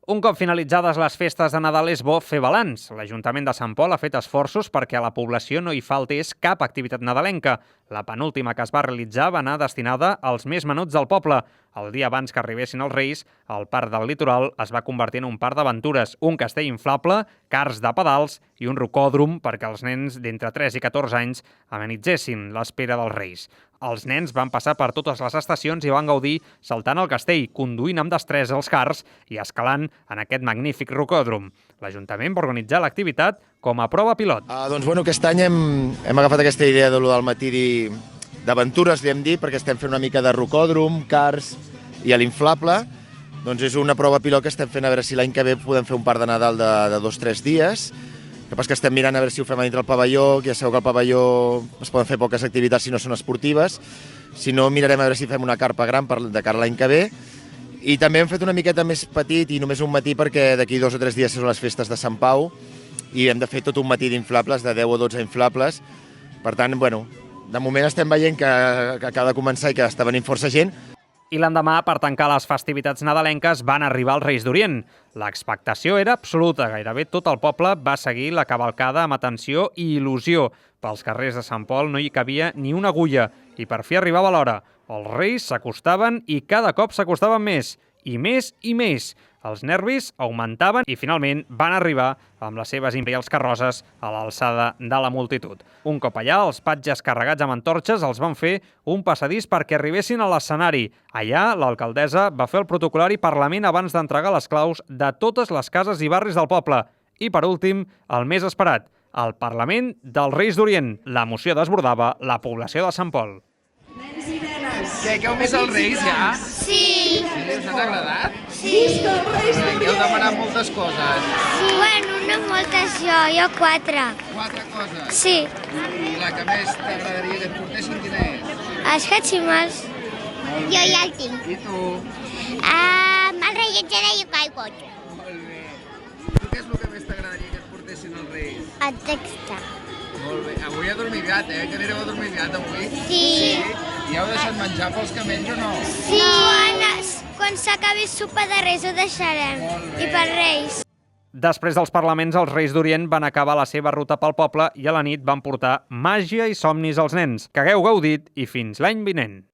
Un cop finalitzades les festes de Nadal és bo fer balanç. L'Ajuntament de Sant Pol ha fet esforços perquè a la població no hi faltés cap activitat nadalenca. La penúltima que es va realitzar va anar destinada als més menuts del poble. El dia abans que arribessin els Reis, el Parc del Litoral es va convertir en un parc d'aventures, un castell inflable, cars de pedals i un rocòdrom perquè els nens d'entre 3 i 14 anys amenitzessin l'espera dels Reis. Els nens van passar per totes les estacions i van gaudir saltant al castell, conduint amb destresa els cars i escalant en aquest magnífic rocòdrom. L'Ajuntament va organitzar l'activitat com a prova pilot. Aquest any hem agafat aquesta idea de lo del matí d'aventures, li hem dit, perquè estem fent una mica de rocòdrom, cars i a l'inflable. És una prova pilot que estem fent a veure si l'any que ve podem fer un parc de Nadal de 2 o 3 dies. El que passa que estem mirant a veure si ho fem a dintre del pavelló, que ja sabeu que al pavelló es poden fer poques activitats si no són esportives. Si no, mirarem a veure si fem una carpa gran de cara a l'any que ve. I també hem fet una miqueta més petit i només un matí perquè d'aquí 2 o 3 dies són les festes de Sant Pau i hem de fer tot un matí d'inflables, de 10 o 12 inflables. Per tant, de moment estem veient que acaba de començar i que està venint força gent. I l'endemà, per tancar les festivitats nadalenques, van arribar els Reis d'Orient. L'expectació era absoluta. Gairebé tot el poble va seguir la cavalcada amb atenció i il·lusió. Pels carrers de Sant Pol no hi cabia ni una agulla i per fi arribava l'hora. Els Reis s'acostaven i cada cop s'acostaven més. I més i més. Els nervis augmentaven i finalment van arribar amb les seves imperials carrosses a l'alçada de la multitud. Un cop allà, els patges carregats amb antorxes els van fer un passadís perquè arribessin a l'escenari. Allà, l'alcaldessa va fer el protocolari parlament abans d'entregar les claus de totes les cases i barris del poble. I, per últim, el més esperat, el Parlament dels Reis d'Orient. L'emoció desbordava la població de Sant Pol. Què heu vist els Reis ja? Sí. Sí, us han agradat? Sí. Heu demanat moltes coses. Sí. Bueno, no moltes jo 4. 4 coses? Sí. I la que més t'agradaria que et portessin, quina és? Els Hatchimals. Jo ja el tinc. I tu? El rellotge de Yukai-Watch. Molt bé. Tu què és el que més t'agradaria que et portessin els Reis? El texta. Molt bé. Avui a dormir aviat, que anireu a dormir aviat avui? Sí. I heu deixat menjar pels camells o no? Sí. Quan s'acabi sopa de Reis ho deixarem. Molt bé. I per Reis. Després dels parlaments, els Reis d'Orient van acabar la seva ruta pel poble i a la nit van portar màgia i somnis als nens. Que hagueu gaudit i fins l'any vinent.